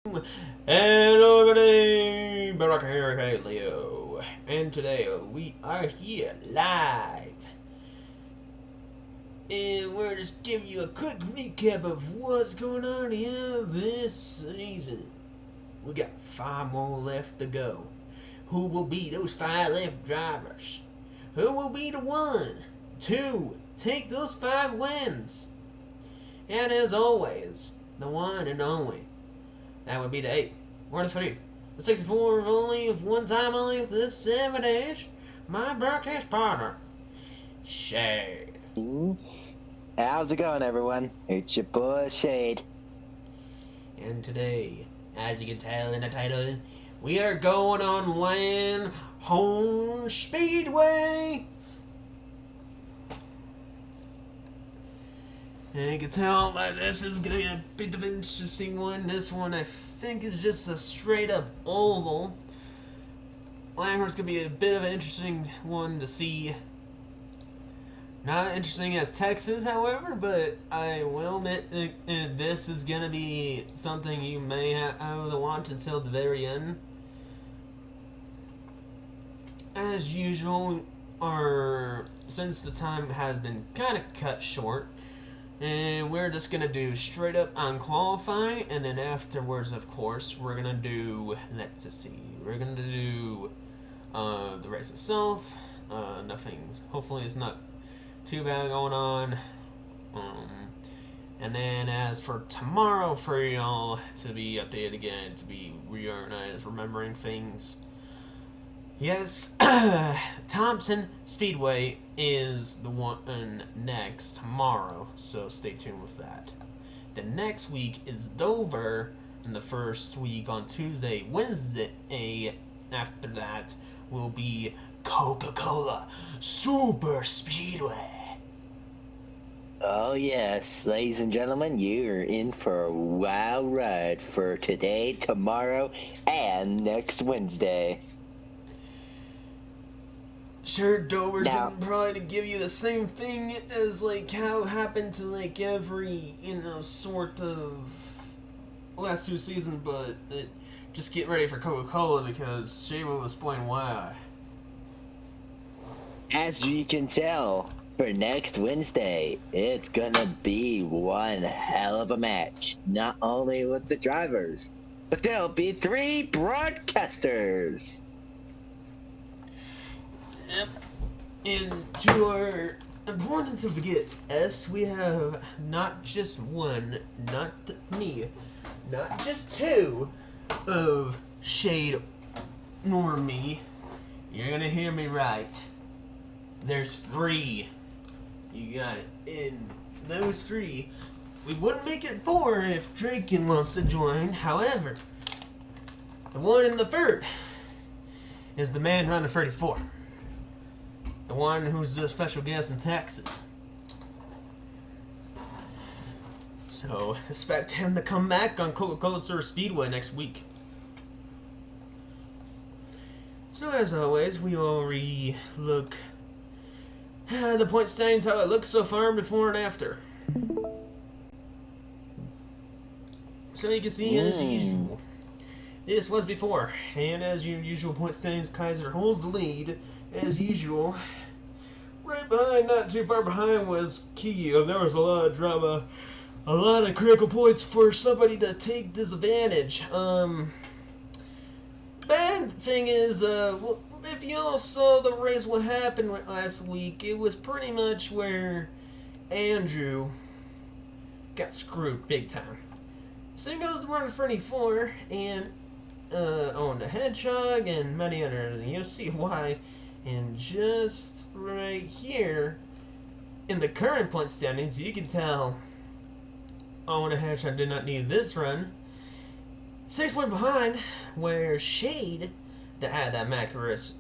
Hello everybody, Barack here, hey Leo, and today we are here live, and we're just giving you a quick recap of what's going on here this season. We got 5 more left to go. Who will be those 5 left drivers? Who will be the one to take those 5 wins? And as always, the one and only, that would be the 8, or the 3, the 64 of only of one time only with this 7 days. My broadcast partner, Shade. How's it going, everyone? It's your boy Shade. And today, as you can tell in the title, we are going on Langhorne Speedway. And you can tell that this is going to be a bit of an interesting one. This one I think is just a straight up oval. Langhorne's going to be a bit of an interesting one to see. Not interesting as Texas, however, but I will admit this is going to be something you may have to watch until the very end. As usual, since the time has been kind of cut short, and we're just going to do straight up on qualifying, and then afterwards, of course, we're going to do, let's see, we're going to do the race itself. Nothing, hopefully it's not too bad going on. And then as for tomorrow, for y'all to be updated again, to be reorganized, remembering things. Yes, Thompson Speedway is the one next tomorrow, so stay tuned with that. The next week is Dover, and the first week on Tuesday, Wednesday after that will be Coca-Cola Super Speedway. Oh yes, ladies and gentlemen, you're in for a wild ride for today, tomorrow, and next Wednesday. Sure, Dover's didn't probably give you the same thing as like how it happened to like every, sort of last 2 seasons, but just get ready for Coca-Cola because Shay will explain why. As you can tell, for next Wednesday, it's gonna be one hell of a match. Not only with the drivers, but there'll be 3 broadcasters. Yep. And to our importance of forget, we have not just one, not me, not just 2 of Shade nor me. You're gonna hear me right. There's 3. You got it. And those 3, we wouldn't make it 4 if Draken wants to join. However, the one in the 3rd is the man running 34. The one who's a special guest in Texas. So, expect him to come back on Coca-Cola Super Speedway next week. So, as always, we will re-look at the point standings, how it looks so far before and after. So, you can see, as usual, this was before. And as usual, point standings, Kaiser holds the lead, as usual. Right behind, not too far behind, was Key. There was a lot of drama, a lot of critical points for somebody to take disadvantage. Bad thing is, well, if y'all saw the race, what happened last week, it was pretty much where Andrew got screwed big time. So goes the runner 34, and on the Hedgehog, and many others. You'll see why. And just right here, in the current point standings, you can tell Owen and Hedgehog did not need this run. 6 points behind, where Shade, that had that miraculous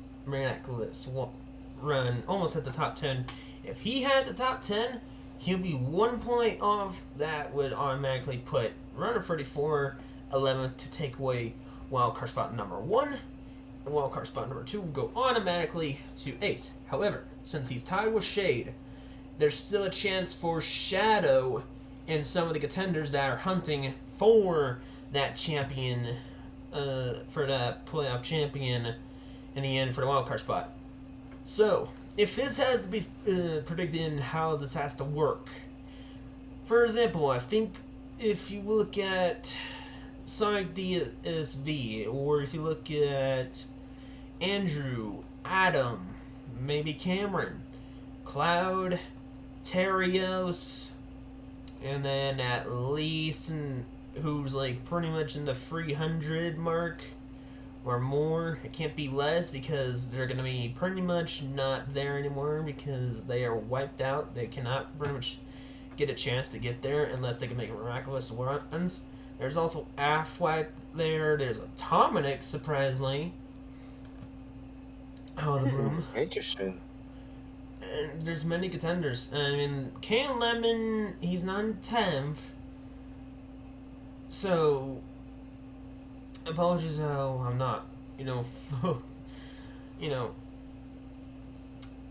run, almost hit the top 10. If he had the top 10, he'll be 1 point off. That would automatically put runner 34 11th to take away wildcard spot number 1. And wildcard spot number 2 will go automatically to Ace. However, since he's tied with Shade, there's still a chance for Shadow and some of the contenders that are hunting for that champion, for that playoff champion in the end for the wildcard spot. So, if this has to be predicting how this has to work, for example, I think if you look at Sonic DSV, or if you look at Andrew, Adam, maybe Cameron, Cloud, Terios, and then at least who's like pretty much in the 300 mark or more. It can't be less because they're going to be pretty much not there anymore because they are wiped out. They cannot pretty much get a chance to get there unless they can make miraculous runs. There's also Afwipe there. There's Atomic, surprisingly. Out of the bloom. Interesting. And there's many contenders. I mean, Kane Lemon, he's not in 10th. So, apologies how I'm not,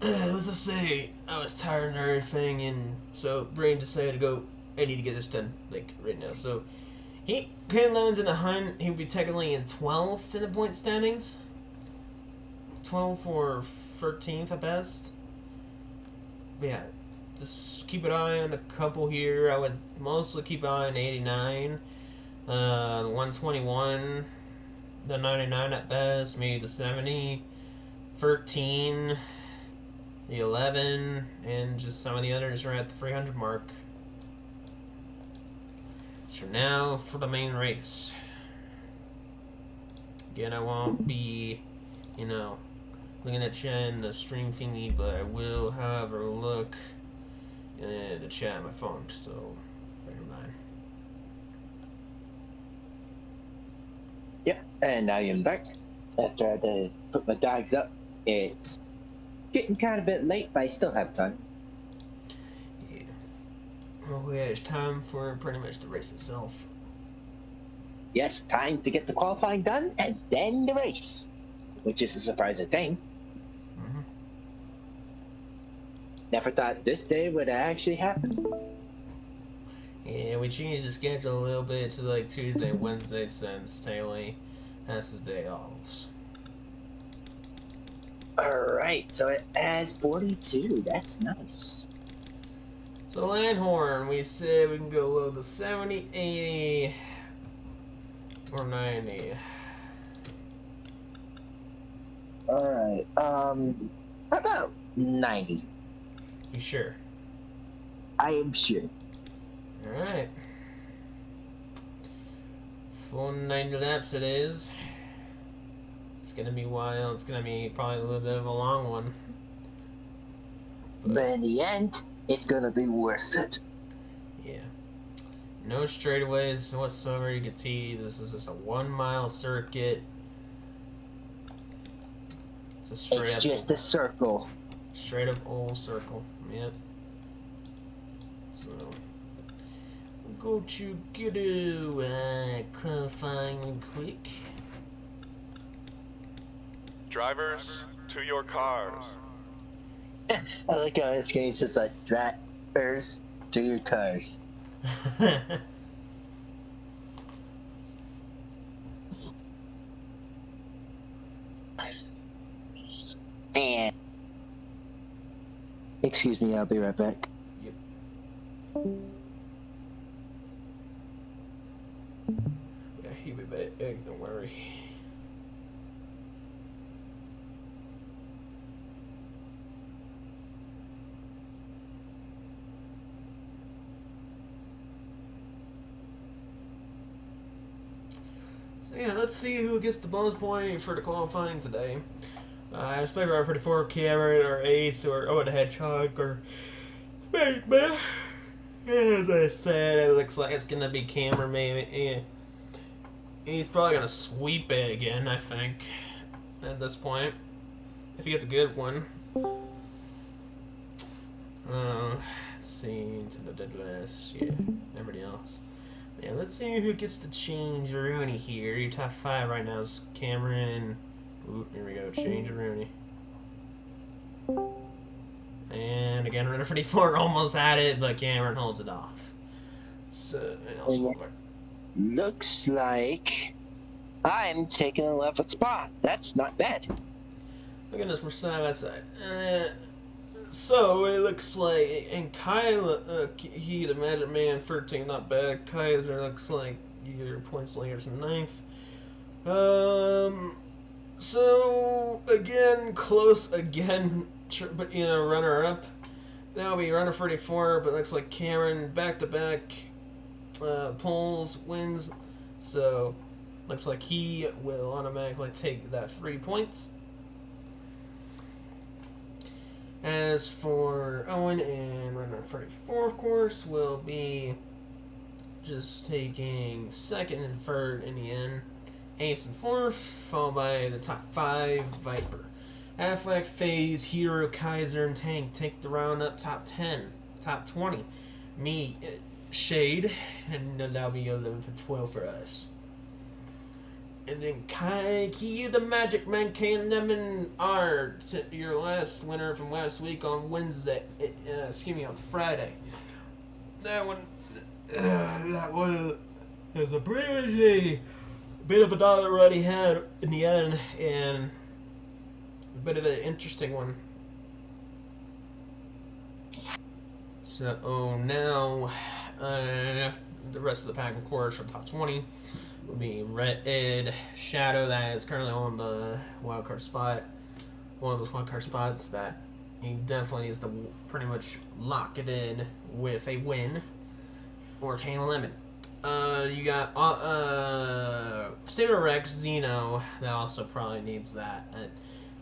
let's just say I was tired and everything, and so Brain decided to go, I need to get this done, like, right now. So, Kane Lemon's in the hunt. He would be technically in 12th in the point standings. 12th or 13th at best. But yeah, just keep an eye on a couple here. I would mostly keep an eye on 89, 121, the 99 at best, maybe the 70, 13, the 11, and just some of the others are at the 300 mark. So now for the main race. Again, I won't be, looking at chat in the stream thingy, but I will, however, look in the chat on my phone, so bear in mind. Yeah, and I am back after I had to put my dogs up. It's getting kind of a bit late, but I still have time. Yeah. Well, it's time for pretty much the race itself. Yes, time to get the qualifying done, and then the race, which is a surprising thing. Mm-hmm. Never thought this day would actually happen. Yeah, we changed the schedule a little bit to like Tuesday, Wednesday since Taylor has his day offs. Alright, so it has 42. That's nice. So Langhorne, we said we can go low to 70, 80, or 90. Alright, how about 90? You sure? I am sure. Alright. Full 90 laps it is. It's gonna be wild. It's gonna be probably a little bit of a long one. But in the end, it's gonna be worth it. Yeah. No straightaways whatsoever. You can see this is just a 1 mile circuit. It's a It's just a circle. straight up old circle. Yep. So we'll go to qualifying quick. Drivers, to your cars. I like how this game says like drivers to your cars. And excuse me, I'll be right back. Yep. Yeah, he'll be back. Don't worry. So yeah, let's see who gets the bonus point for the qualifying today. I expect around 34 Cameron or Ace or Owen the Hedgehog or Spaceman. As I said, it looks like it's gonna be Cameron maybe. Yeah. He's probably gonna sweep it again, I think, at this point. If he gets a good one. Let's see, to the dead last, yeah, everybody else. Yeah, let's see who gets to change Rooney here. Your top 5 right now is Cameron. Ooh, here we go, change Rooney. And again, runner 54 almost had it, but Cameron holds it off. So, and also, Looks like I'm taking the 11th spot. That's not bad. Look at this, we're side by side. So it looks like, and Kyle, he the Magic Man 13, not bad. Kaiser looks like your points leader's ninth. So again, close again, but runner up. That'll be runner 34, but looks like Cameron back to back polls wins. So looks like he will automatically take that 3 points. As for Owen and runner 34, of course, will be just taking second and third in the end. Ace and fourth, followed by the top 5, Viper. Affleck, FaZe, Hero, Kaiser, and Tank take the round up top 10, top 20. Me, Shade, and that'll be 11 for 12 for us. And then Kai, the Magic Man, K and Lemon R, your last winner from last week on Wednesday. On Friday. That one, that was a pretty bit of a dollar already had in the end, and a bit of an interesting one. So now, the rest of the pack, of course, from top 20. Will be Red Shadow, that is currently on the wildcard spot. One of those wildcard spots that he definitely needs to pretty much lock it in with a win. Or Kane Lemon. You got Saber Rex Zeno, that also probably needs that.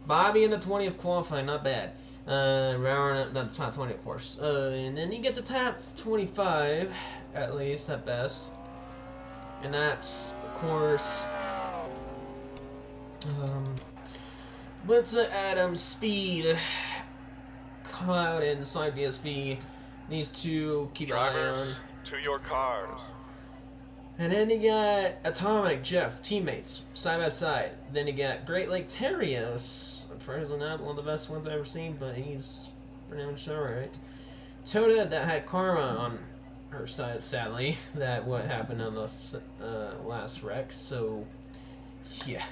Bobby in the 20th qualifying, not bad. Round the top 20, of course. And then you get the top 25, at least, at best. And that's, of course, Blitzer, Adams, Speed, Cloud, and Slide DSV. These two keep your eye on. To your cars. And then you got Atomic, Jeff, teammates, side by side. Then you got Great Lake Terios. Unfortunately not one of the best ones I've ever seen, but he's pretty much alright. Toda, that had Karma on her side, sadly, that what happened on the last wreck, so yeah.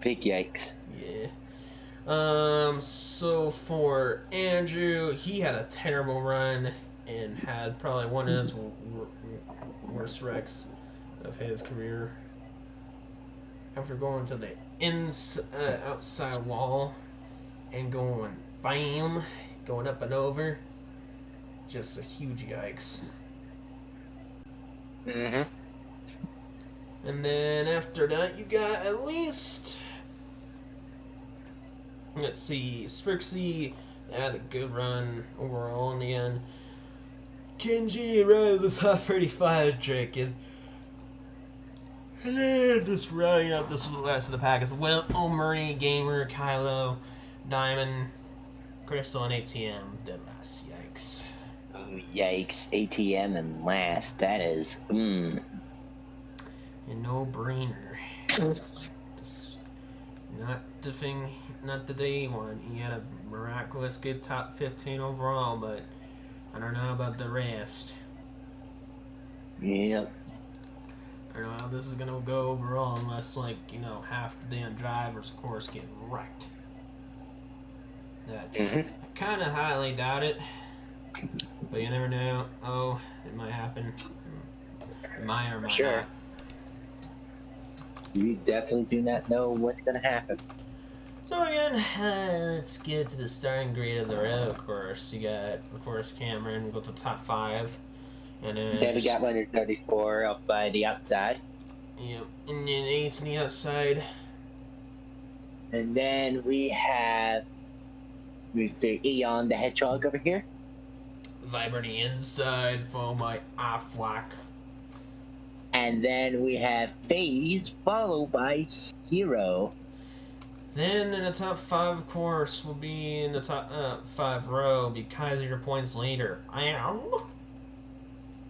Big yikes. Yeah. So for Andrew, he had a terrible run and had probably one of his worst wrecks of his career. After going to the outside wall and going bam, going up and over. Just a huge yikes. Mm-hmm. And then after that, you got at least, let's see, Sprixie had a good run overall in the end. Kenji right at the top 35 drinking. And then just rounding up this rest of the pack as well. Murray, Gamer, Kylo, Diamond, Crystal, and ATM dead last. Yikes. Oh, yikes. ATM and last. That is, A no-brainer. Just not the thing, not the day one. He had a miraculous good top 15 overall, but I don't know about the rest. yep. I don't know how this is gonna go overall unless, like, half the damn drivers, of course, get wrecked. That I kind of highly doubt it, but you never know. Oh, it might happen. It might or might Sure. not. You definitely do not know what's going to happen. So again, let's get to the starting grid of the road, of course. You got, of course, Cameron, go to the top 5. And Then we got 134 up by the outside. Yep, and then Ace on the outside. And then we have Mr. Eon the Hedgehog over here. Viber on the inside, followed by Affleck. And then we have FaZe, followed by Hero. Then in the top 5, of course, will be in the top 5 row, be Kaiser, your points leader.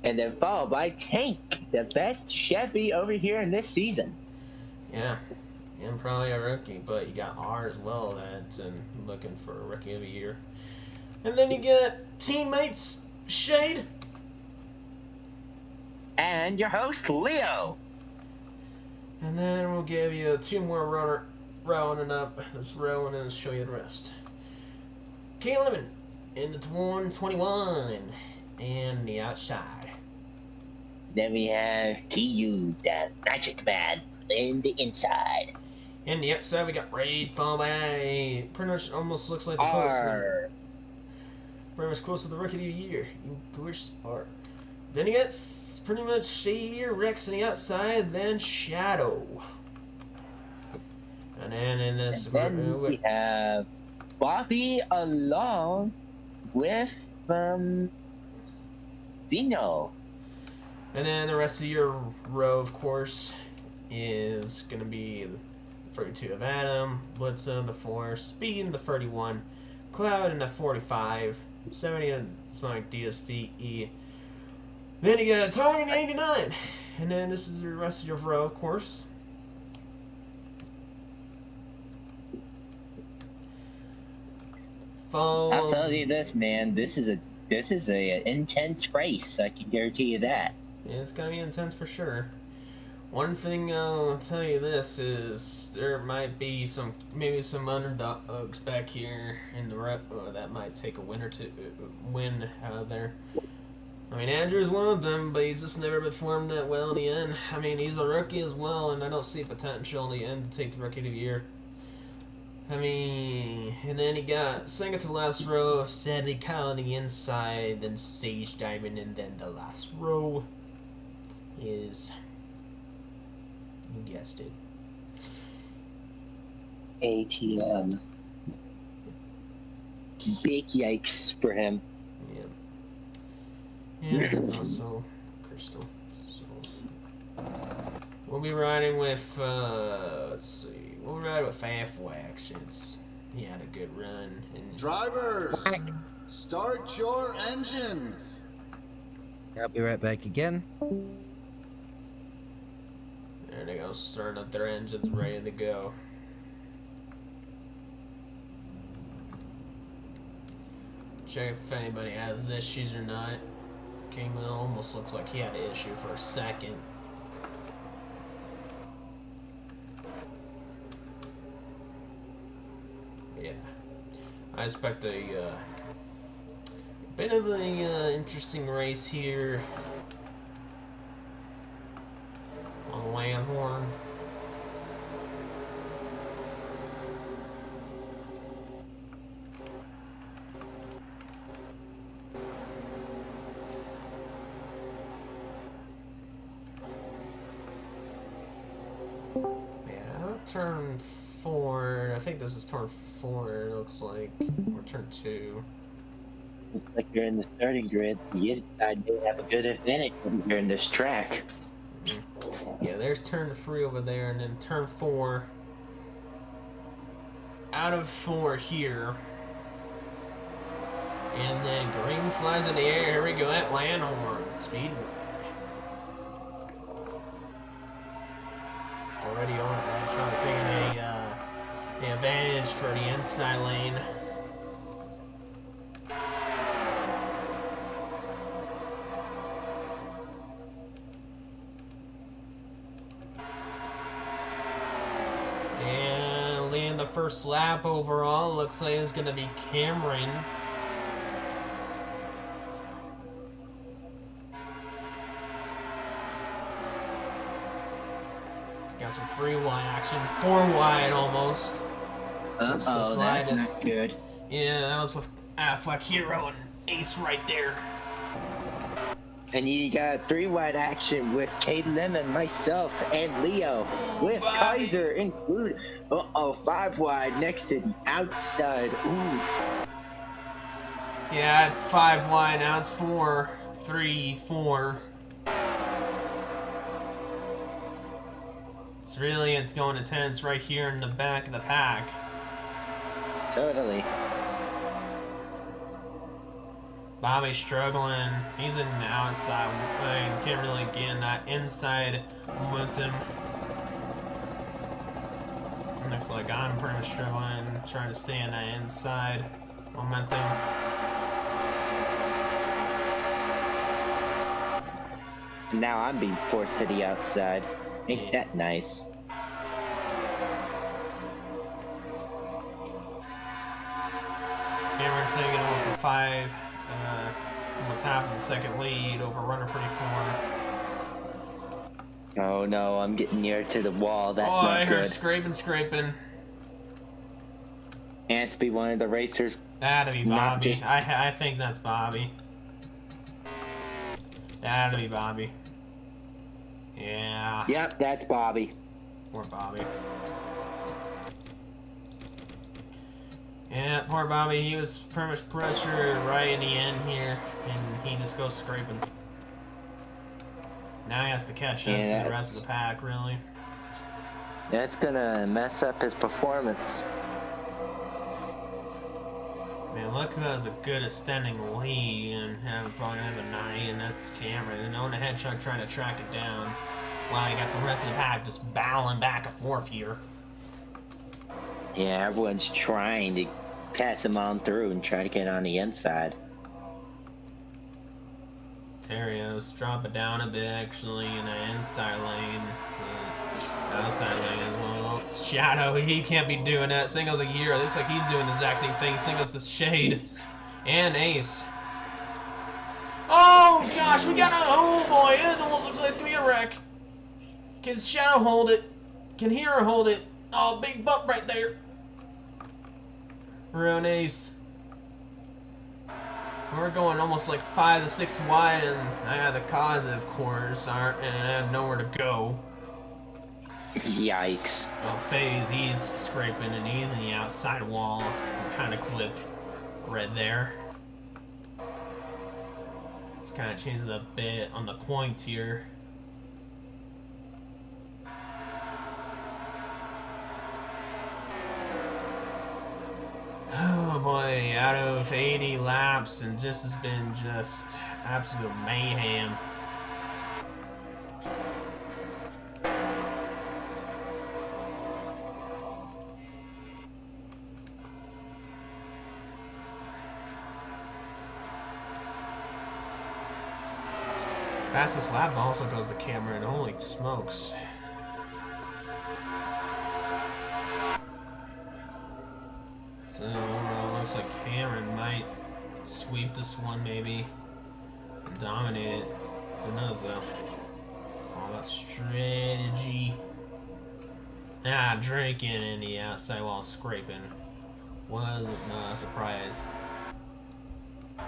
And then followed by Tank, the best Chevy over here in this season. Yeah, and probably a rookie, but you got R as well that's looking for a rookie of the year. And then you get teammates, Shade. And your host, Leo. And then we'll give you 2 more rounding up this row and then show you the rest. King Lemon in the 121 and the outside. Then we have TU, the Magic Man, in the inside. And the outside we got race15. Pretty much almost looks like the closest. Pretty much close to the rookie of the year. You wish are. Then you got pretty much Xavier Rex on the outside, then Shadow. And then in this then we have Bobby along with Zeno. And then the rest of your row, of course, is going to be 32 of Adam, Blitzen, the 4, Speed in the 31, Cloud in the 45, 70 of Sonic DSVE. Then you got Tony in the 89. And then this is the rest of your row, of course. I'll tell you this, man. This is a intense race. I can guarantee you that. Yeah, it's gonna be intense for sure. One thing I'll tell you this is there might be maybe some underdogs back here in the that might take a win or two win out of there. I mean, Andrew's one of them, but he's just never performed that well in the end. I mean, he's a rookie as well, and I don't see potential in the end to take the rookie of the year. I mean, and then he got second to last row, Sadly Kyle on the inside, then Sage Diamond, and then the last row is, you guessed it, ATM. Big yikes for him. Yeah. And also Crystal. So we'll be riding with let's see. We'll ride with Halfway since he had a good run. And drivers, start your engines. I'll be right back again. There they go, starting up their engines, ready to go. Check if anybody has issues or not. Kingman almost looked like he had an issue for a second. Yeah, I expect a bit of a interesting race here on Langhorne. Yeah, turn 4. I think this is turn 4. It looks like, or turn 2. Looks like you're in the starting grid. You decide they have a good advantage here in this track. Yeah, there's turn 3 over there, and then turn 4. Out of 4 here. And then green flies in the air. Here we go at Langhorne Speedway. Already on it. Trying to take the advantage for the inside lane. And leading the first lap overall, looks like it's going to be Cameron. Got some free wide action, 4 wide almost. Uh-oh, that's not good. Yeah, that was with Affleck Hero and Ace right there. And you got 3 wide action with Kate Lemon, myself, and Leo, with Bobby. Kaiser included. 5 wide next to the outside. Ooh. Yeah, it's 5 wide, now it's 4, 3, 4. It's going intense right here in the back of the pack. Totally. Bobby's struggling. He's in the outside. I mean, can't really get in that inside momentum. Looks like I'm pretty much struggling, trying to stay in that inside momentum. Now I'm being forced to the outside. Ain't that nice? Cameron taking almost a almost half of the second lead over runner 44. Oh no, I'm getting near to the wall. That's Oh, not I heard good. scraping. Has to be one of the racers. That'd be Not Bobby. just- I think that's Bobby. That'd be Bobby. Yeah. Yep, that's Bobby. Poor Bobby. Yeah, poor Bobby. He was pretty much pressured right in the end here, and he just goes scraping. Now he has to catch up to the rest of the pack, really. That's gonna mess up his performance. Man, look who has a good ascending lead and probably have a 9, and that's Cameron. And on the Hedgehog trying to track it down. While you got the rest of the pack just battling back and forth here. Yeah, everyone's trying to pass him on through and try to get on the inside. Terrios drop it down a bit actually in the inside lane. Outside lane as well. Shadow, he can't be doing that. Single's a hero. Looks like he's doing the exact same thing. Single's the shade. And Ace. Oh gosh, we got a oh boy, it almost looks like it's gonna be a wreck. Can Shadow hold it? Can Hero hold it? Oh, big bump right there. We're on Ace. We're going almost like 5 to 6 wide, and the cause, of course, and I have nowhere to go. Yikes. Well, FaZe, he's scraping, and he's in the outside wall. Kind of clipped right there. This kind of changes a bit on the points here. Oh boy, out of 80 laps, and this has been just absolute mayhem. Fastest lap also goes to Cameron. Holy smokes. So overall, looks like Cameron might sweep this one, maybe dominate it. Who knows though? All that strategy. Drinking in the outside while scraping. Was not a surprise. So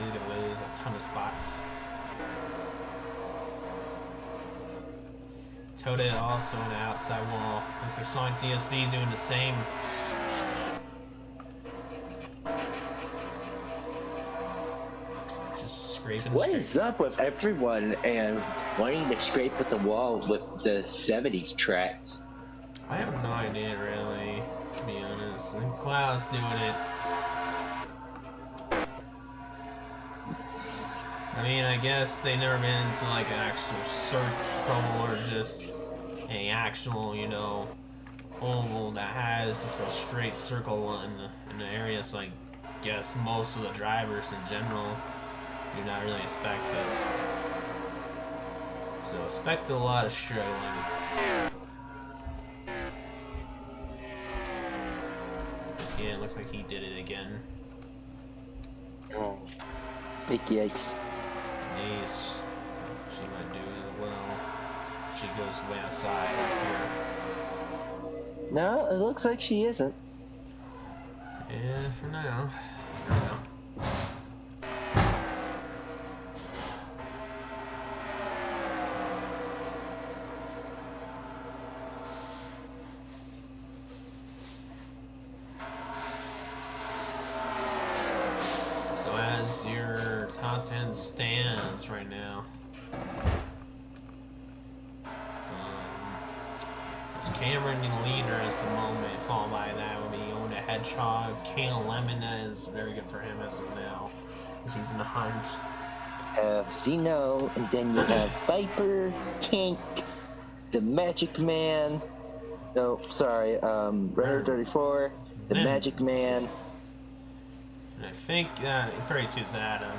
he's gonna lose a ton of spots. Toda also on the outside wall. Looks like Sonic DSV doing the same. Just scraping. What is up with everyone and wanting to scrape with the wall with the 70s tracks? I have no idea, really, to be honest. I think Cloud's doing it. I mean, I guess they've never been to like an actual circle or just an actual, you know, oval that has just a straight circle in the area. So I guess most of the drivers in general do not really expect this. So expect a lot of struggling. Yeah, it looks like he did it again. Oh. Big yikes. Ace. She might do it as well. She goes way outside here. No, it looks like she isn't. Yeah, for now. For now. So as your top 10 stands right now, it's Cameron the leader at the moment, followed by that would be Ona Hedgehog. Kale Lemon is very good for him as of now, because he's in the hunt. Have Zeno, and then you have Viper, Kink, the Magic Man. No, sorry, Runner 34, the Then- Magic Man. And I think 32 is Adam.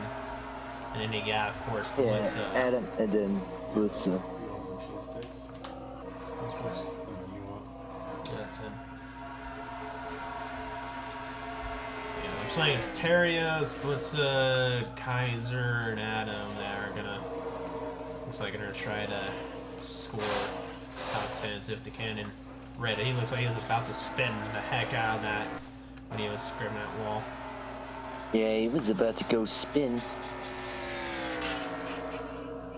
And then you got, of course, Yeah, Blitz. Adam, and then Blitz. You want some cheese sticks? Which ones you want? Yeah, 10. Yeah, looks like it's Terrios, Blitza, Kaiser, and Adam that are gonna. Looks like they're gonna try to score top 10s if they can. And Red, he looks like he was about to spin the heck out of that when he was scrimming that wall. Yeah, he was about to go spin.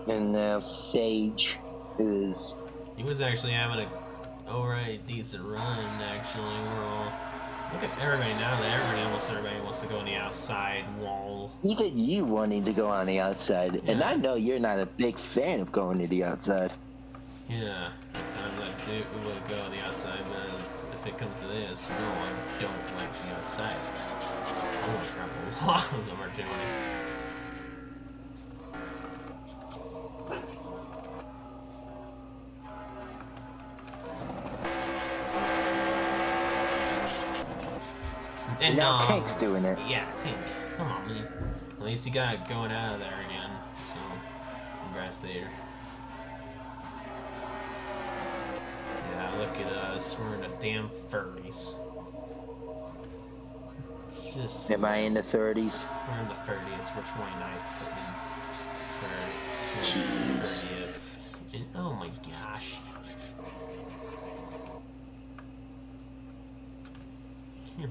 And now Sage is. He was actually having a alright decent run, actually. We're all. Look at everybody now that almost everybody wants to go on the outside wall. Even you wanting to go on the outside. And Yeah. I know you're not a big fan of going to the outside. Yeah, at times I do would go on the outside, but if it comes to this, no, I don't like the outside. Holy crap, a lot of them are doing it. And now Tank's doing it. Yeah, Tank. Come on, man. At least you got it going out of there again. So, congrats there. Yeah, look at us. We're in the damn 30s. Just. Am I in the 30s? We're in the 30th. We're 29th. For Jeez. 30th. And, oh my gosh.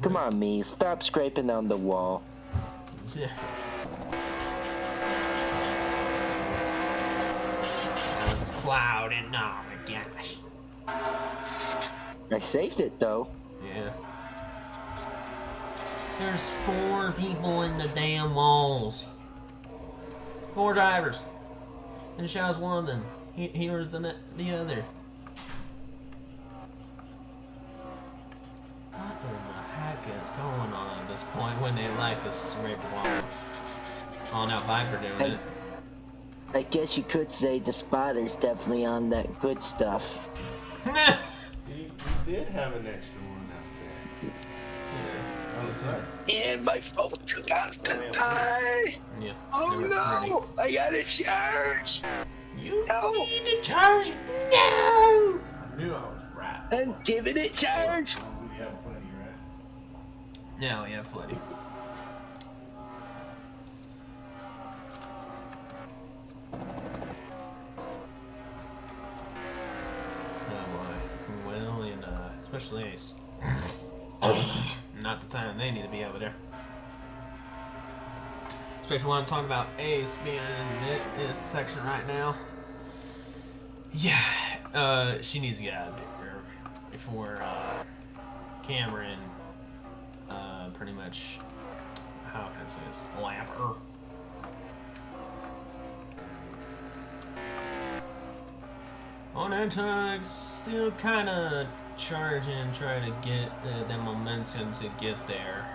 Come on, me. Stop scraping on the wall. That was just cloud and oh my gosh. I saved it, though. Yeah. There's 4 people in the damn walls. 4 drivers. And Shaw's one of them. Here's the other. What in the heck is going on at this point when they like to scrape the wall? Oh, now Viper doing it. I guess you could say the spotter's definitely on that good stuff. See, you did have an extra one out there. Oh, that's right. And my phone took out the tie. Yeah. Oh they were no! I gotta charge. You No. need to charge. No! I knew I was right. I'm giving it charge. We have plenty, right? No, yeah, plenty. Oh boy. Well, and especially Ace. Not the time they need to be over there. Especially when I'm talking about Ace being in this section right now. Yeah, she needs to get out of there before Cameron pretty much, how can I say this, lap her. On Antog, still kind of charging, trying to get the momentum to get there.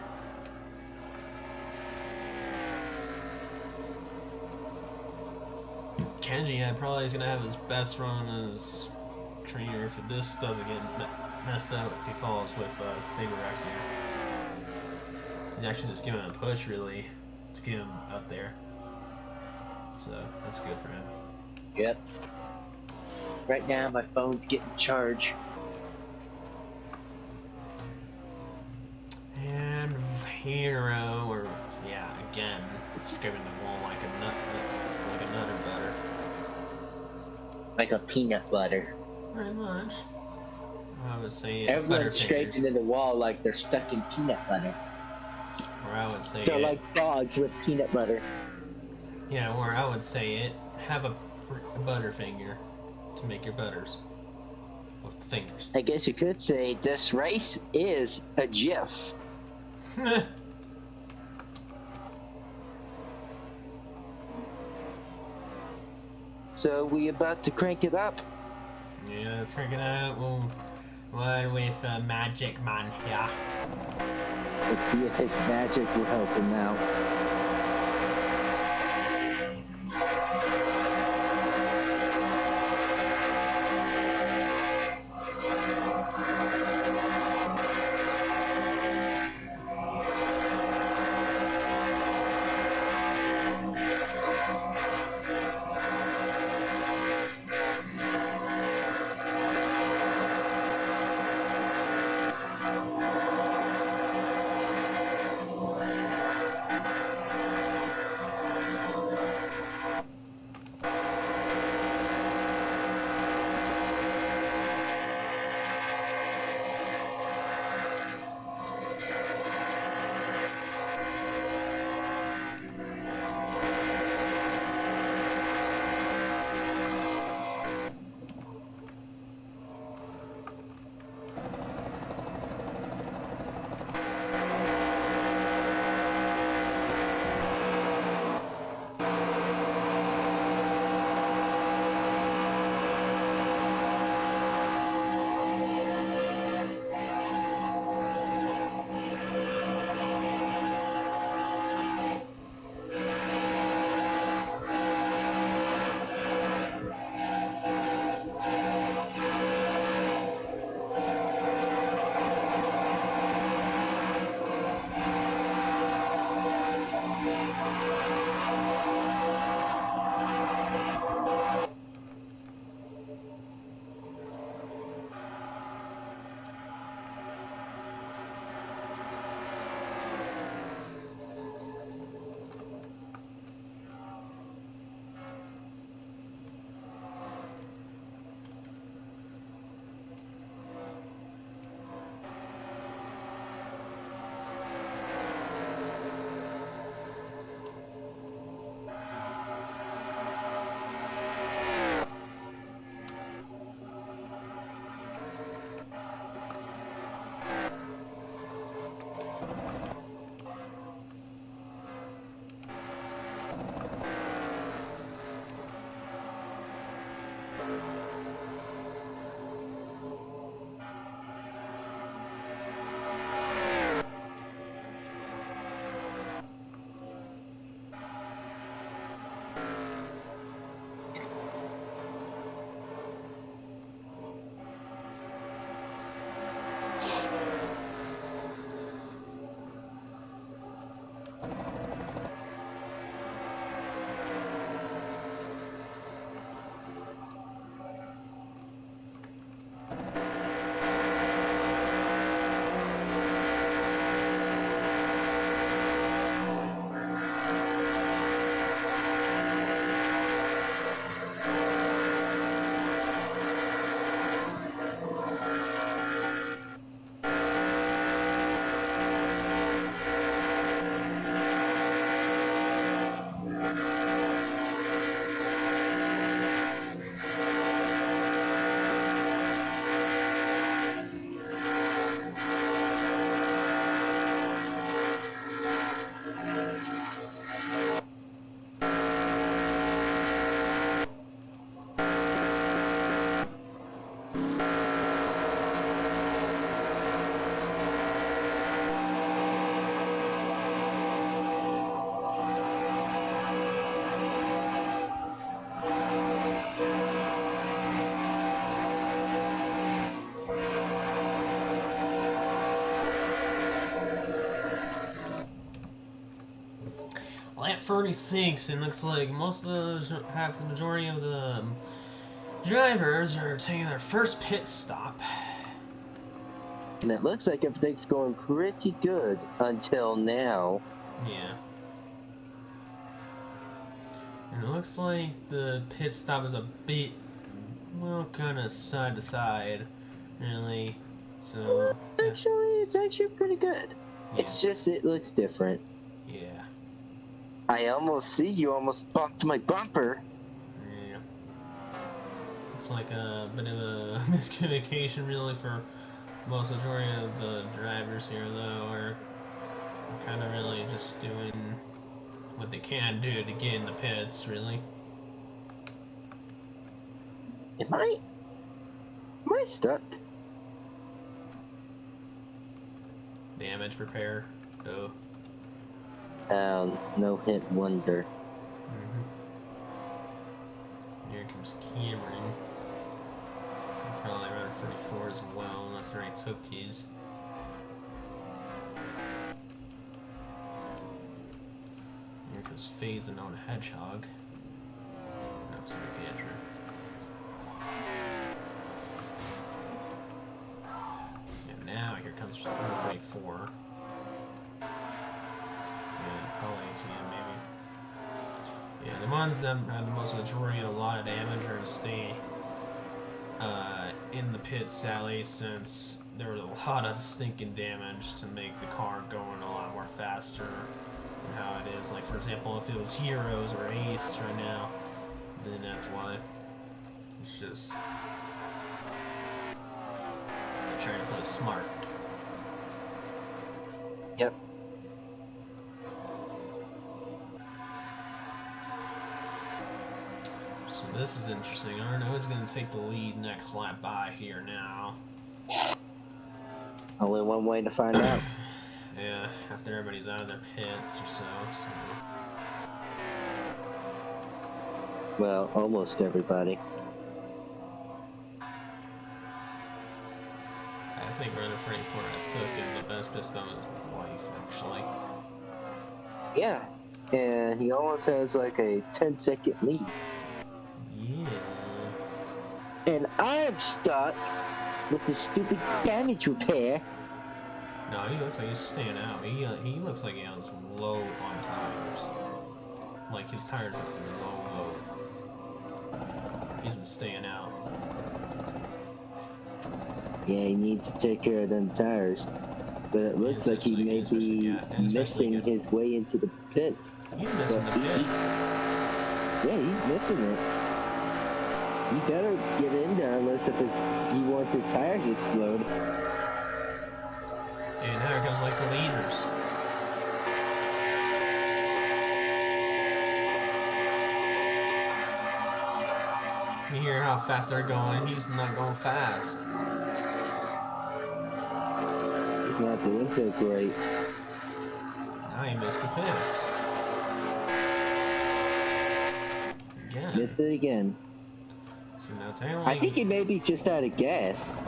Kenji probably is going to have his best run as trainer if this doesn't get messed up if he falls with Saber Rex here. He's actually just giving him a push, really, to get him up there. So, that's good for him. Yep. Right now, my phone's getting charged. And Hero, or, yeah, again, scraping the wall like a nut, like a nutter butter. Like a peanut butter. Pretty much. I would say Everyone's scraping Butterfingers. in the wall like they're stuck in peanut butter. Or I would say They're it. like dogs with peanut butter. Yeah, or I would say it. Have a butterfinger to make your butters with the fingers. I guess you could say this race is a GIF. So we about to crank it up. Yeah, let's crank it out. We'll ride with Magic Man here. Let's see if his magic will help him out. lap 36, and looks like most of the majority of the drivers are taking their first pit stop. And it looks like everything's going pretty good until now. Yeah. And it looks like the pit stop is a bit, well, kind of side to side, really. So. Actually, it's actually pretty good. Yeah. It's just, it looks different. Yeah. I almost see you almost bumped my bumper. Yeah. It's like a bit of a miscommunication, really, for most majority of the drivers here, though, are kind of really just doing what they can do to get in the pits, really. Am I stuck? Damage repair. Oh. No hit wonder. Here comes Cameron. Probably around 44 as well, unless they're any tookies. Here comes FaZe and known Hedgehog. No, it's gonna be Andrew. And now here comes 44. Probably ATM, maybe. Yeah, the ones that have the most majority of a lot of damage are to stay in the pit, Sally, since there was a lot of stinking damage to make the car going a lot more faster than how it is. Like, for example, if it was Heroes or Ace right now, then that's why. It's just trying to play smart. Yep. So this is interesting. I don't know who's going to take the lead next lap by here now. Only one way to find out. Yeah, after everybody's out of their pits or so. Well, almost everybody. I think Runner 44 has taken the best pit stop of his life, actually. Yeah, and he almost has like a 10-second lead. Yeah. And I'm stuck with the stupid damage repair. No, he looks like he's staying out. He looks like he has low on tires. Like his tires are low. He's been staying out. Yeah, he needs to take care of them tires. But it looks like he may be missing his way into the pits. He's missing the pits. Yeah, he's missing it. He better get in there unless if he wants his tires to explode. And now here comes like the leaders. You hear how fast they're going. He's not going fast. He's not doing so great. Now he missed the pits. Again. Missed it again. So now Taylor, I think he may be just out of gas.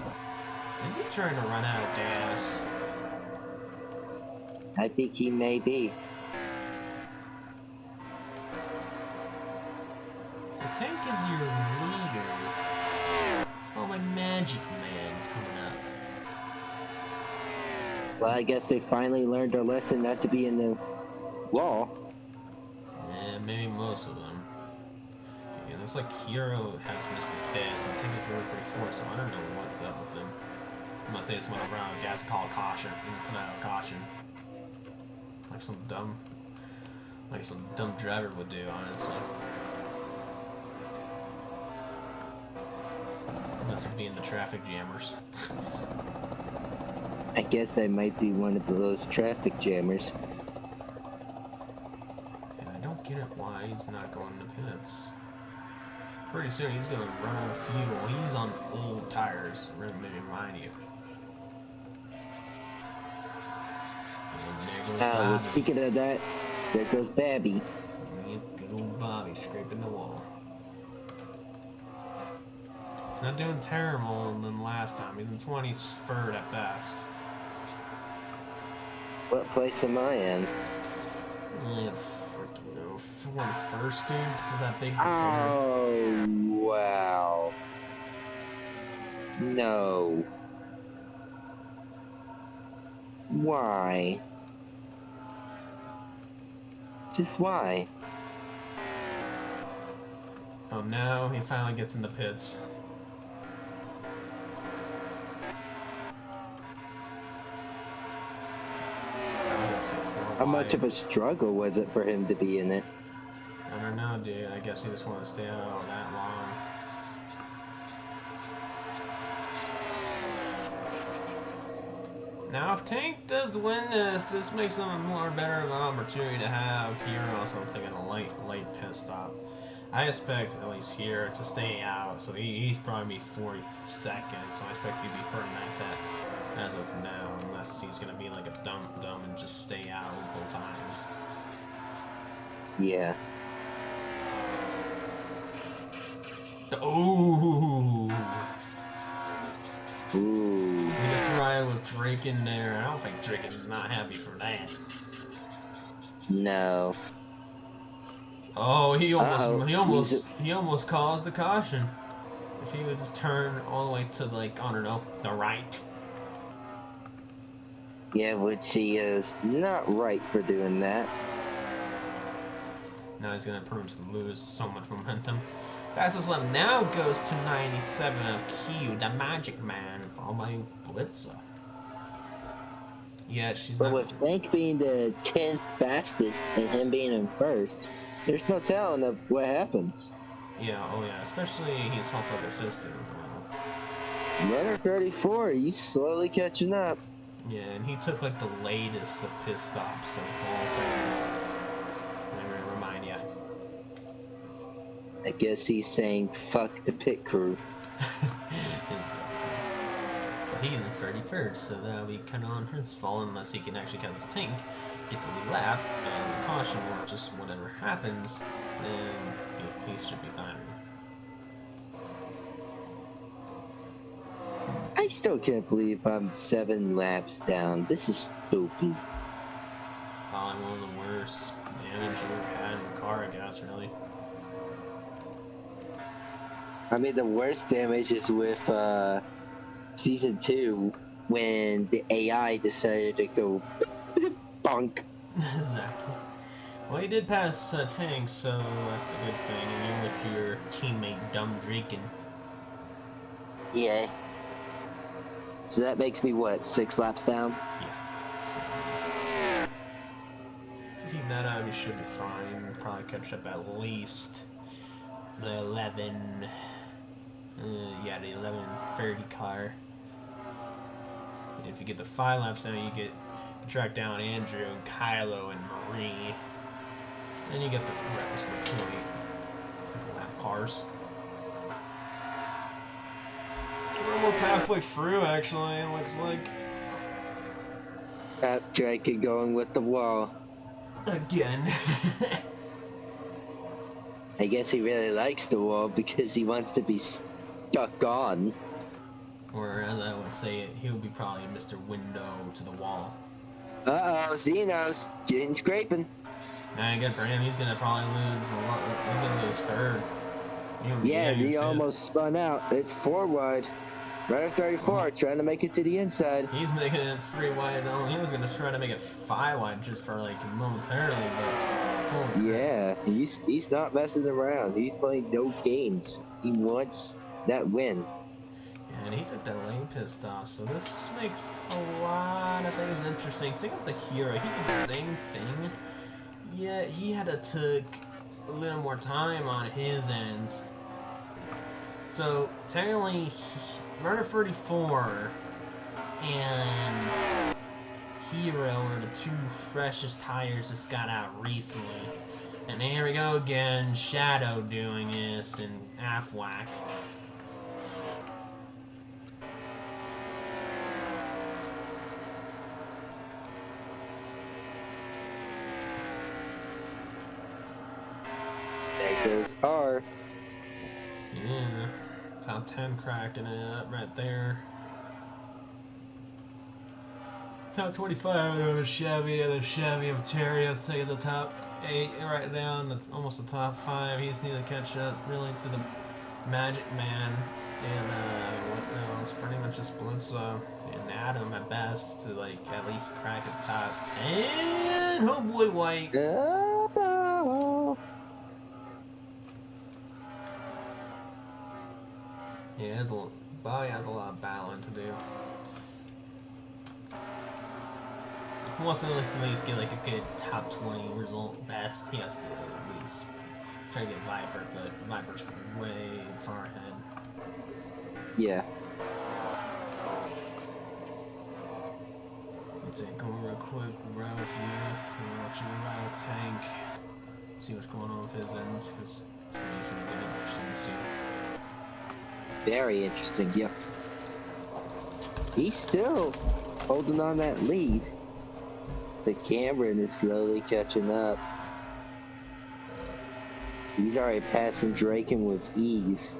is he trying to run out of gas? I think he may be. So Tank is your leader. Oh, my Magic Man coming up. Well, I guess they finally learned their lesson not to be in the wall. Yeah, maybe most of them. Yeah, looks like Hero has missed the pits, and Tank is really pretty forward, so I don't know what's up with him. Unless they just went around with gas and call a caution and put out a caution. Like some dumb driver would do, honestly. Unless he'd be in the traffic jammers. I guess I might be one of those traffic jammers. And I don't get it why he's not going to pits. Pretty soon he's going to run out of fuel. He's on old tires, maybe remind you. And there goes Well, Bobby. speaking of that, there goes Babby. Yep, good old Bobby scraping the wall. He's not doing terrible than last time. He's in 23rd at best. What place am I in? Yeah, freaking won first, dude, because of that big repair. Oh, wow. No. Why? Just why? Oh, now he finally gets in the pits. How much of a struggle was it for him to be in it? I don't know, dude. I guess he just wanted to stay out that long. Now, if Tank does win this makes him a more better of an opportunity to have here. Also, taking a light pit stop. I expect, at least here, to stay out. So he's probably be 40 seconds. So I expect he'd be pretty nice as of now, unless he's gonna be like a dumb and just stay out multiple times. Yeah. Ooh. Ooh. He gets riding with Drake in there. I don't think Drake is not happy for that. No. Oh, he Uh-oh. almost caused the caution. If he would just turn all the way to, like, I don't know, the right. Yeah, which he is not right for doing that. Now he's gonna pretty much lose so much momentum. Fastest lap now goes to 97 of Q, the Magic Man, followed by Blitzer. Yeah, she's But not. with Tank being the 10th fastest and him being in first, there's no telling of what happens. Yeah, oh yeah, especially he's also the system. Runner 34, he's slowly catching up. Yeah, and he took like the latest of pit stops of all things. Let me remind you. I guess he's saying fuck the pit crew. But he's in 31st, so that'll be kind of on his fault unless he can actually catch the Tank, get the lead lap, and caution, or just whatever happens, then he should be fine. I still can't believe I'm 7 laps down. This is stupid. Probably one of the worst damage you've ever had in the car, I guess, really. I mean, the worst damage is with Season 2 when the AI decided to go bonk. Exactly. Well, he did pass Tank, so that's a good thing, even with your teammate Dumb Draken. Yeah. So that makes me, what, 6 laps down? Yeah. So, keep that up, you should be fine. Probably catch up at least the 11. Yeah, the 11:30 car. And if you get the 5 laps down, you track down Andrew and Kylo and Marie. Then you get the rest of the point. Lap cars. We're almost halfway through, actually, it looks like. Draken going with the wall. Again. I guess he really likes the wall because he wants to be stuck on. Or as I would say it, he would be probably Mr. Window to the wall. Uh-oh, Xenos getting scraping. Nah, good for him. He's gonna probably lose a lot. He's gonna lose third. Yeah, he fifth. almost spun out. It's 4 wide. Runner 34 trying to make it to the inside. He's making it 3 wide. Oh, he was gonna try to make it 5 wide just for like momentarily, but holy crap. Yeah, he's not messing around. He's playing no games. He wants that win. And he took that lane pit stop, so this makes a lot of things interesting. Same as the hero, he did the same thing. Yet he had to took a little more time on his ends. So technically, Runner 34 and Hero are the 2 freshest tires just got out recently. And here we go again, Shadow doing this in Afwhack. There goes R. Yeah, top 10 cracking it up right there. Top 25 of a Chevy and a Chevy of Terry. Let's take the top 8 right now. That's almost the top 5. He just needs to catch up really to the Magic Man and what else? Pretty much just Blitzo and Adam at best to like at least crack a top 10. Oh boy, White. Oh. Yeah, Bobby has a lot of battling to do. If he wants to at least get like a good top 20 result best, he has to at least try to get Viper, but Viper's way far ahead. Yeah. Let's go real quick, ride with you, and watch you ride with Tank, see what's going on with his ends, because it's going to be something interesting to see. Very interesting, yeah. He's still holding on that lead. But Cameron is slowly catching up. He's already passing Draken with ease.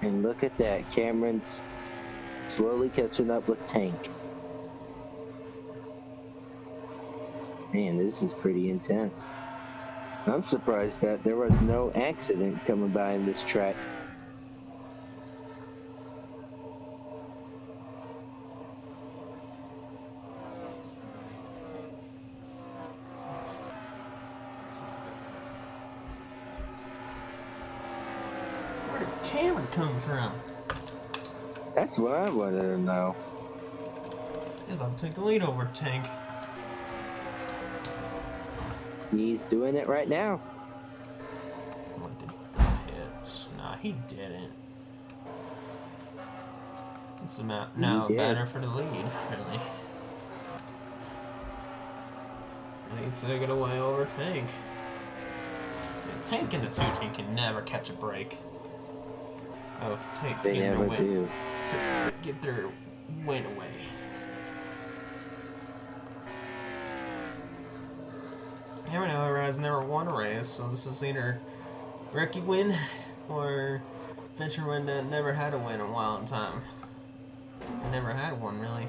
And look at that, Cameron's slowly catching up with Tank. Man, this is pretty intense. I'm surprised that there was no accident coming by in this track. Where did Cameron come from? That's what I wanted to know. He's about to take the lead over Tank. He's doing it right now. What did he hit? Nah, he didn't. It's now did. better for the lead, really. And he took it away over Tank. Yeah, Tank and the 2 team can never catch a break. Of Tank They getting never away, do. to get their win away. Cameron, however, has never won a race, so this is either rookie win or venture win that never had a win in a while in time. Never had one, really.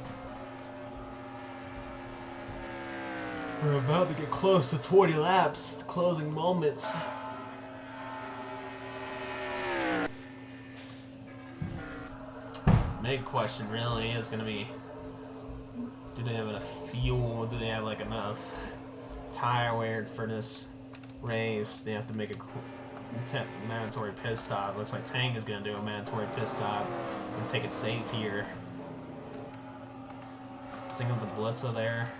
We're about to get close to 20 laps, closing moments. Big question really is going to be, do they have enough fuel? Do they have like enough tire wear for this race? They have to make a mandatory pit stop. Looks like Tank is going to do a mandatory pit stop and take it safe here. Single the Blitzo there.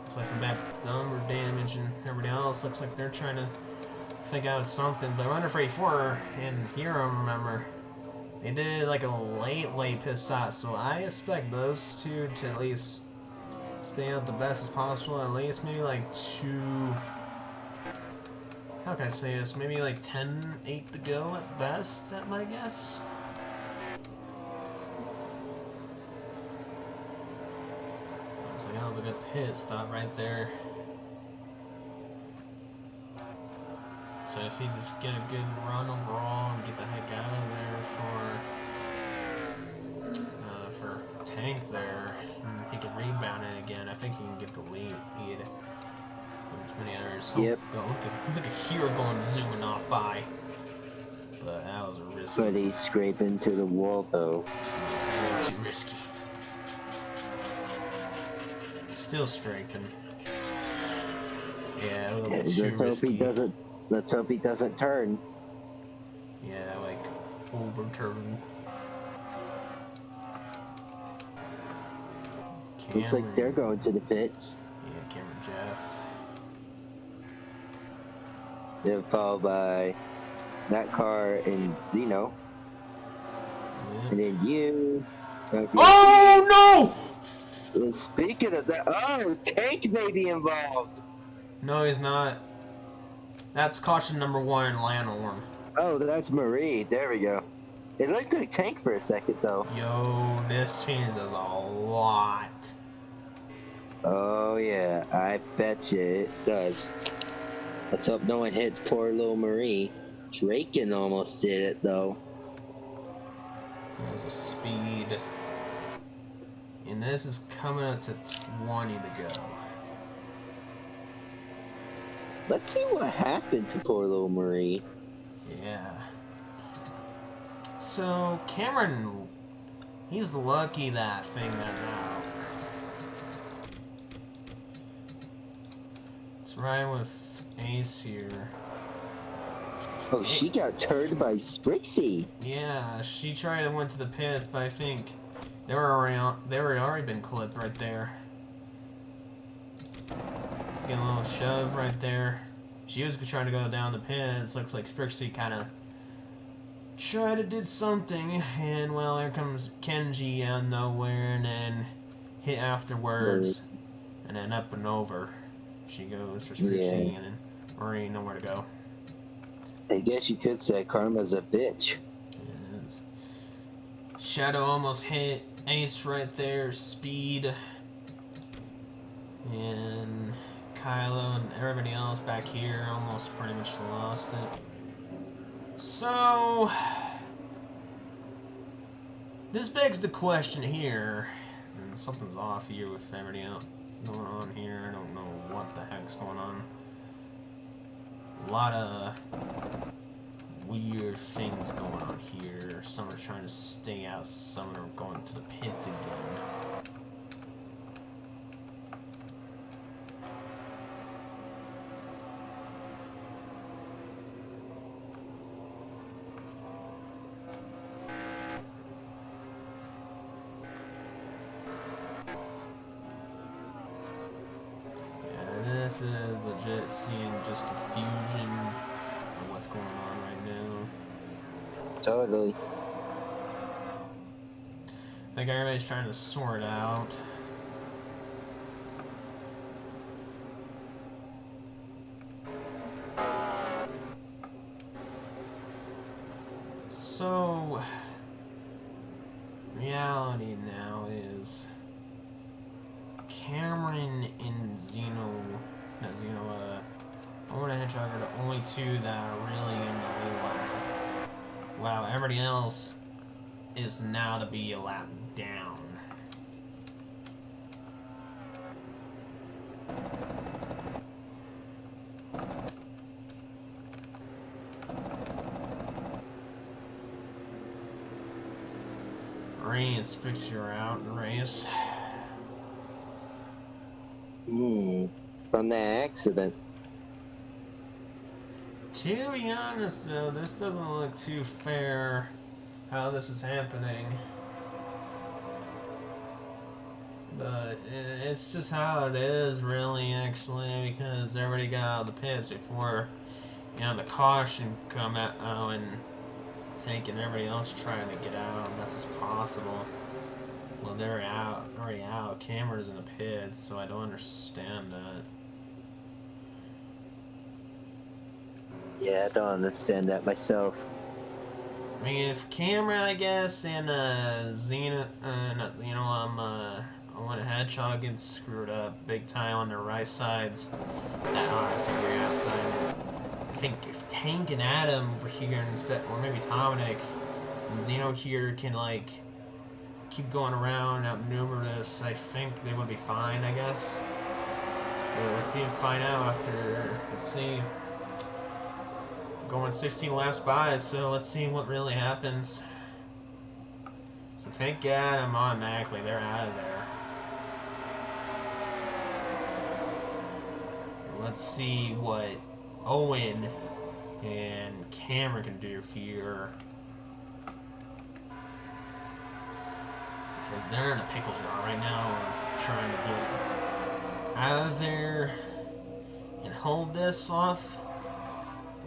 Looks like some bad number damage, and everybody else looks like they're trying to figure out something. But Runner for 84 and Hero, remember, they did like a late pit stop, so I expect those two to at least stay out the best as possible. At least maybe like 2. How can I say this? Maybe like 10-8 to go at best, at my guess. Looks like that was a good pit stop right there. So if he just get a good run overall and get the heck out of there for Tank there, and he can rebound it again. I think he can get the lead. There's many others. Yep. Oh, look at Hero going zooming off by. But that was a risky. But he's scraping to the wall though. Too risky. Still scraping. Yeah, a little bit too risky. Let's hope he doesn't turn. Yeah, like overturn. Looks like they're going to the pits. Yeah, Cameron Jeff. Then followed by that car and Zeno. Yeah. And then you. Oh no! Well, speaking of that, oh, Tank may be involved. No, he's not. That's caution number 1, Langhorne. Oh, that's Marie. There we go. It looked like Tank for a second, though. Yo, this changes a lot. Oh, yeah. I bet you it does. Let's hope no one hits poor little Marie. Draken almost did it though. So there's a speed. And this is coming up to 20 to go. Let's see what happened to poor little Marie. Yeah. So Cameron, he's lucky that thing got out. It's right with Ace here. Oh, she got turned by Sprixie. Yeah, she tried to went to the pits, but I think they were already been clipped right there. Getting a little shove right there. She was trying to go down the pits. Looks like Sprixie kind of tried to did something, and well, there comes Kenji out of nowhere, and then hit afterwards, and then up and over she goes for Sprixie, and then Marie nowhere to go. I guess you could say Karma's a bitch. Yes. Shadow almost hit Ace right there, speed, and Kylo and everybody else back here almost pretty much lost it. So this begs the question here, and something's off here with everybody else going on here. I don't know what the heck's going on. A lot of weird things going on here. Some are trying to stay out, some are going to the pits again. This is legit seeing just confusion of what's going on right now. Totally. I think everybody's trying to sort out. So, reality now is Cameron and Owen and Hedgehog are the only two that are really in the lead. Wow, everybody else is now to be a lap down. Ray and Spixie are out in the race. From that accident. To be honest though, this doesn't look too fair how this is happening. But it's just how it is really actually, because everybody got out of the pits before, you know, the caution come out and taking everybody else trying to get out as much as possible. Well, they're already out. Cameron's in the pits, so I don't understand that. Yeah, I don't understand that myself. I mean, if Cameron, I guess, and Owen Hedgehog gets screwed up big time on their right sides, that honestly you're outside. I think if Tank and Adam over here, or maybe Dominic and Zeno here can like keep going around, outmaneuver this, I think they would be fine, I guess. But let's see and find out after. Let's see. Going 16 laps by, so let's see what really happens. So Tank and Adam automatically, they're out of there. Let's see what Owen and Cameron can do here. Because they're in a pickle jar right now of trying to get out of there and hold this off,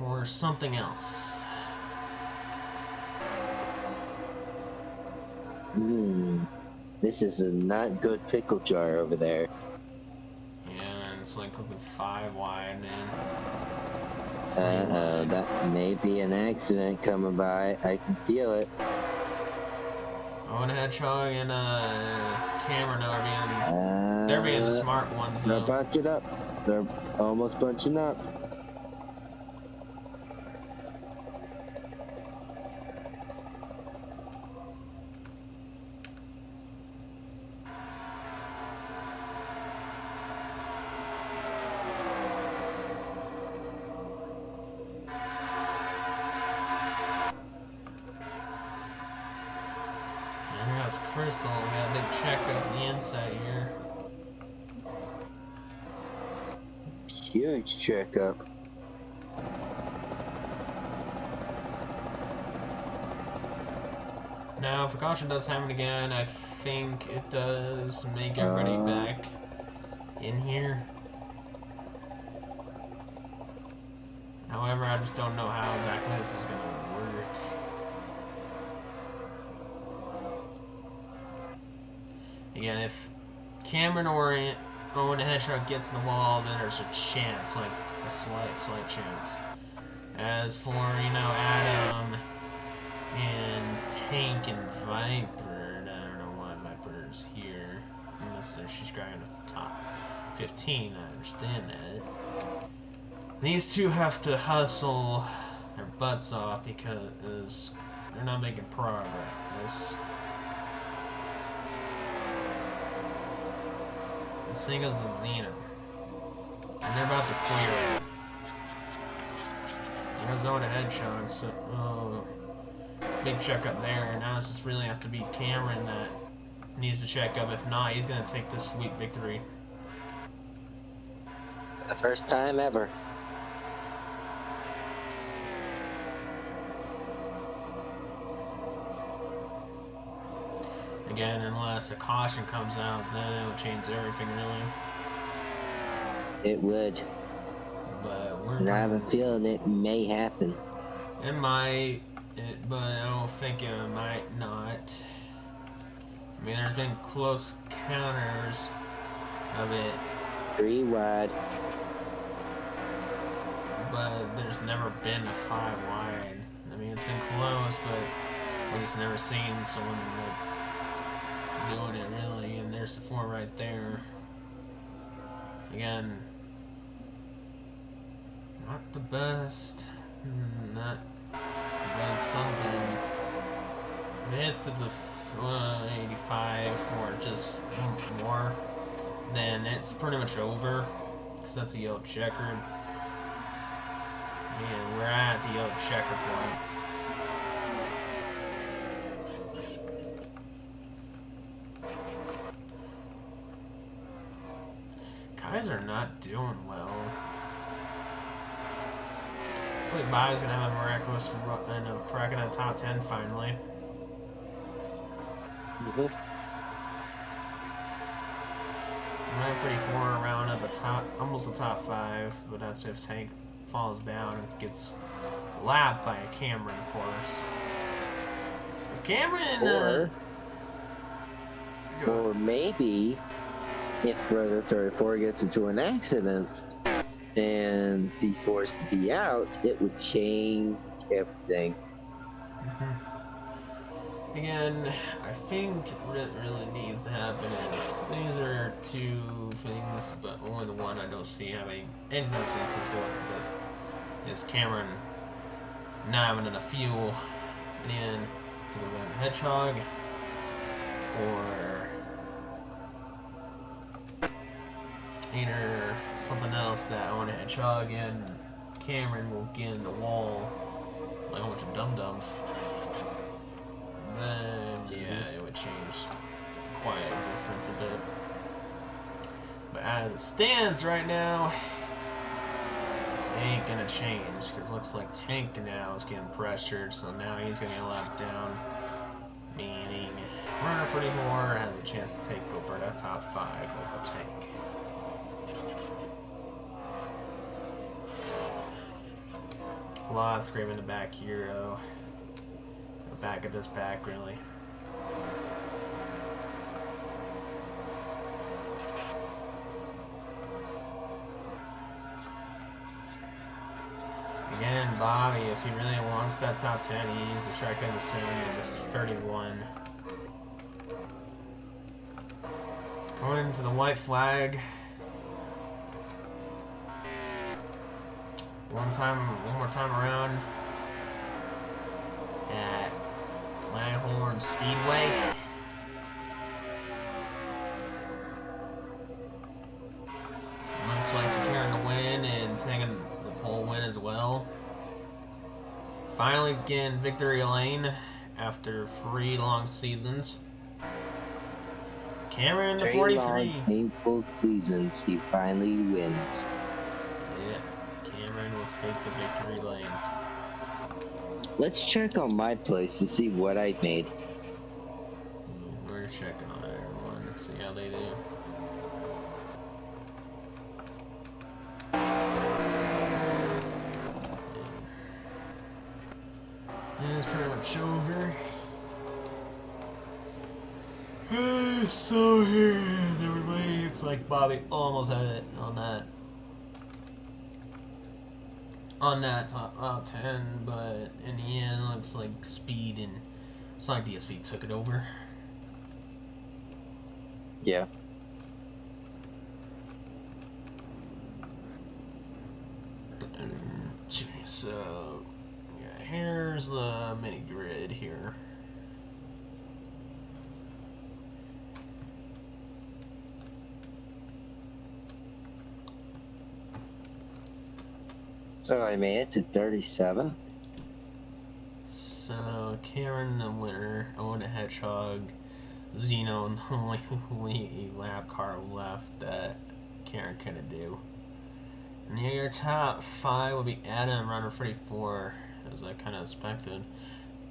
or something else. This is a not good pickle jar over there. Yeah, and it's like looking 5 wide and that may be an accident coming by. I can feel it. Owen Hedgehog and Cameron they're being the smart ones They're though. bunching up. They're almost bunching up. rehearsal. We got a big checkup on the inside here. Huge checkup. Now, if a caution does happen again, I think it does make everybody back in here. However, I just don't know how exactly this is going to work. Again, if Cameron or Owen the Hedgehog gets in the wall, then there's a chance, like a slight chance. As for, you know, Adam and Tank and Viper, I don't know why Viper's here, unless she's grabbing the top 15, I understand that. These two have to hustle their butts off because they're not making progress. This thing is the Xena. And they're about to clear it. There's Owen the Hedgehog, so big checkup there. Now this just really has to be Cameron that needs to check up. If not, he's gonna take this sweet victory. The first time ever. Again, unless a caution comes out, then it'll change everything, really. It would. But we're. And I have a feeling it may happen. It might, but I don't think it might not. I mean, there's been close counters of it. 3 wide. But there's never been a 5 wide. I mean, it's been close, but we just never seen someone like doing it really. And there's the 4 right there. Again, not the best. Not above something. If it hits to the 85 or just more, then it's pretty much over. Because that's a yellow checkered. And we're at the yellow checker point. Guys are not doing well. I think Bobby's gonna have a miraculous run of cracking a top 10 finally. $934 around at the top, almost the top 5, but that's if Tank falls down and gets lapped by a Cameron, of course. If Cameron, or maybe if Brother 34 gets into an accident and be forced to be out, it would change everything. Again, I think what really needs to happen is these are 2 things, but only the one I don't see having any sense to this is Cameron not having enough fuel, and so was that a Hedgehog or either something else that on a Hedgehog and Cameron will get in the wall like a bunch of dum-dums. Then, yeah, it would change quite a difference a bit. But as it stands right now, it ain't gonna change, because it looks like Tank now is getting pressured, so now he's gonna get locked down. Meaning, Runner 34 has a chance to take over that top 5 over Tank. A lot of screaming in the back here, though. Back of this pack, really. Again, Bobby, if he really wants that top 10, he needs to track down the Sim with 31. Going into the white flag. One more time around at Langhorne Speedway. Looks like securing the win and taking the pole win as well. Finally getting victory lane after 3 long seasons. Cameron the 3 long, 43. painful seasons, he finally wins. Yeah, Cameron will take the victory lane. Let's check on my place to see what I made. We're checking on everyone. Let's see how they do. Yeah, it's pretty much over. So here's everybody. It's like Bobby almost had it on that top 10, but in the end, it looks like Speed and Sonic DSV took it over. Yeah. So, yeah, here's the mini grid here. So I made it to 37. So, Karen the winner, Owen the Hedgehog, Xeno, the only lap car left that Karen couldn't do. And your top 5 will be Adam, runner 34, as I kind of expected.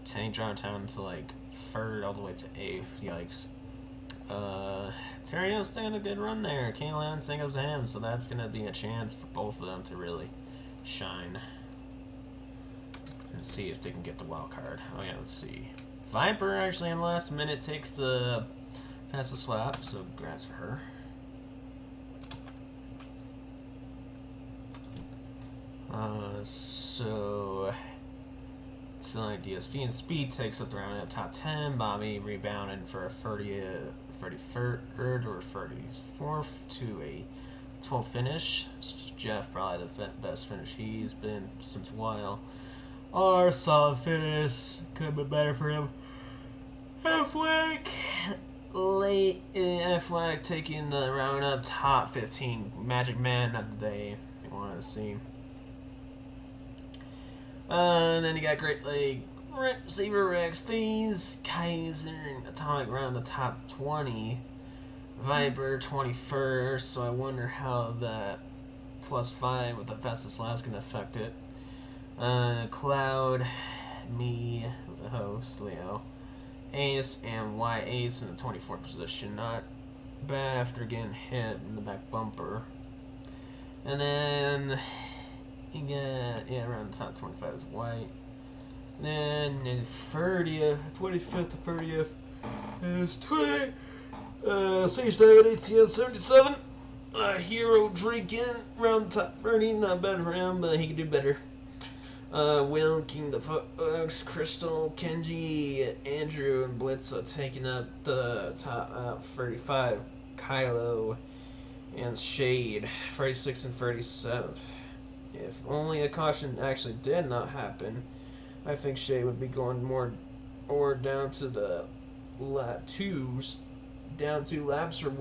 Tank dropped down to like 3rd all the way to 8th. Yikes. Terry staying a good run there. Kane Land singles to him, so that's going to be a chance for both of them to really shine. Let's see if they can get the wild card. Oh yeah, let's see. Viper actually in the last minute takes the fastest lap, so congrats for her. So it's like DSV and Speed takes up the round at top 10. Bobby rebounded for a 33rd or 34th to a 12th finish. Jeff probably the best finish he's been since a while. Our solid finish could have been better for him. F-Flag late in F-Flag taking the roundup top 15 Magic Man of the day. You want to see. And then you got Great Lake, Saber Rex, Phase, Kaiser, and Atomic round the top 20. Viper 21st, so I wonder how that +5 with the fastest lap is going to affect it. Cloud, me, the host, Leo, Ace, and Y Ace in the 24th position. Not bad after getting hit in the back bumper. And then you get, around the top 25 is White. Then the 30th, 25th to 30th is 20. Sage Diamond ATM 77. Hero drinking around the top 30. Not bad for him, but he could do better. Will, King the Fox, Crystal, Kenji, Andrew, and Blitz are taking up the top 35. Kylo and Shade, 36th and 37th. If only a caution actually did not happen, I think Shade would be going more or down to the lap 2s, down 2 laps or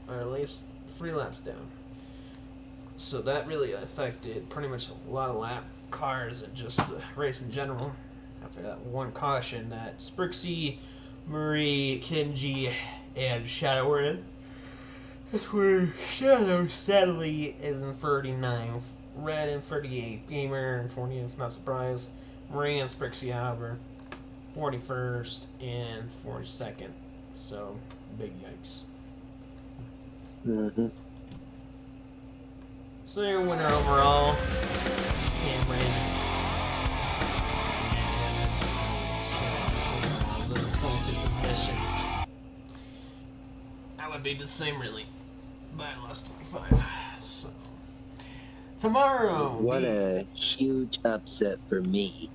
at least 3 laps down. So that really affected pretty much a lot of lap cars and just the race in general. After that one caution that Sprixie, Marie, Kenji, and Shadow were in. That's where Shadow sadly is in 39th, Red in 38th, Gamer in 40th, not surprised. Marie and Sprixie, however, 41st and 42nd. So, big yikes. Mm-hmm. So your winner overall, Cameron. The 26 positions. That would be the same, really, but I lost 25. So tomorrow. What a huge upset for me.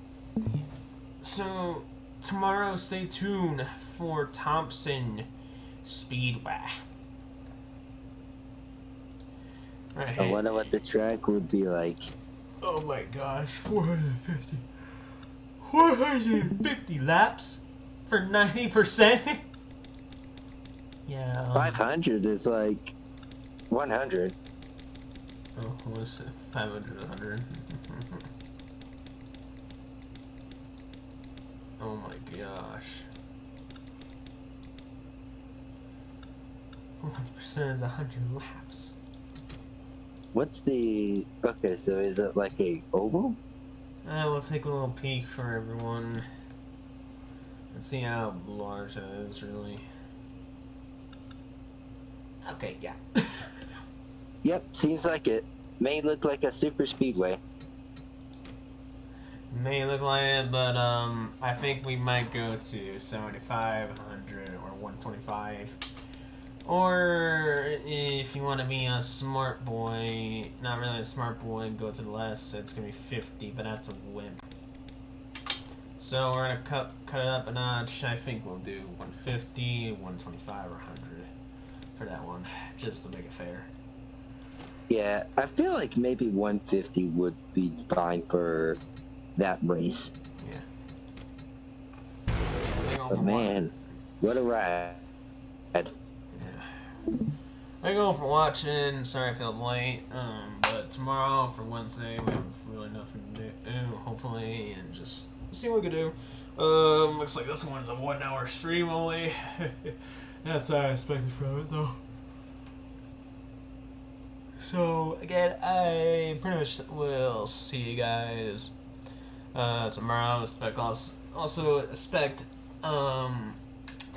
So tomorrow, stay tuned for Thompson Speedway. Right, I wonder what the track would be like. Oh my gosh, 450 laps for 90%? Yeah. 500 is like 100. Oh, what was it? 500, 100. Oh my gosh. 100% is 100 laps. What's the? Okay, so is it like a oval? We'll take a little peek for everyone. Let's see how large it is, really. Okay, yeah. Yep, seems like it. May look like a super speedway. May look like it, but I think we might go to 75, 100, or 125. Or if you want to be a smart boy, not really a smart boy, go to the less. It's gonna be 50, but that's a wimp. So we're gonna cut it up a notch. I think we'll do 150, 125, or 100 for that one, just to make it fair. Yeah, I feel like maybe 150 would be fine for that race. Yeah. But man, what a ride. Yeah. Thank you all for watching. Sorry it feels late. But tomorrow for Wednesday we have really nothing to do, hopefully, and just see what we can do. Looks like this one's a 1 hour stream only. That's what I expected from it though. So again, I pretty much will see you guys tomorrow. Also expect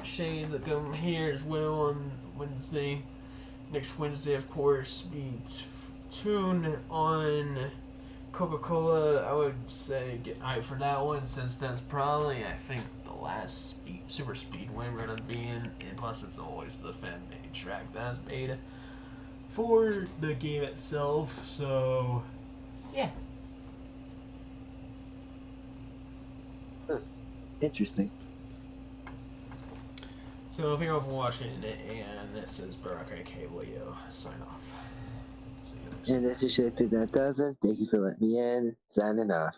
Shane to come here as well on Wednesday. Next Wednesday, of course, be tuned on Coca-Cola. I would say get hyped for that one, since that's probably, I think, the last super speedway we're gonna be in, and plus it's always the fan-made track that's made for the game itself. So yeah. Interesting. So thank you all for watching, and this is Barack aka Leo, sign off. See you next time. And this is Session3. Thank you for letting me in. Signing off.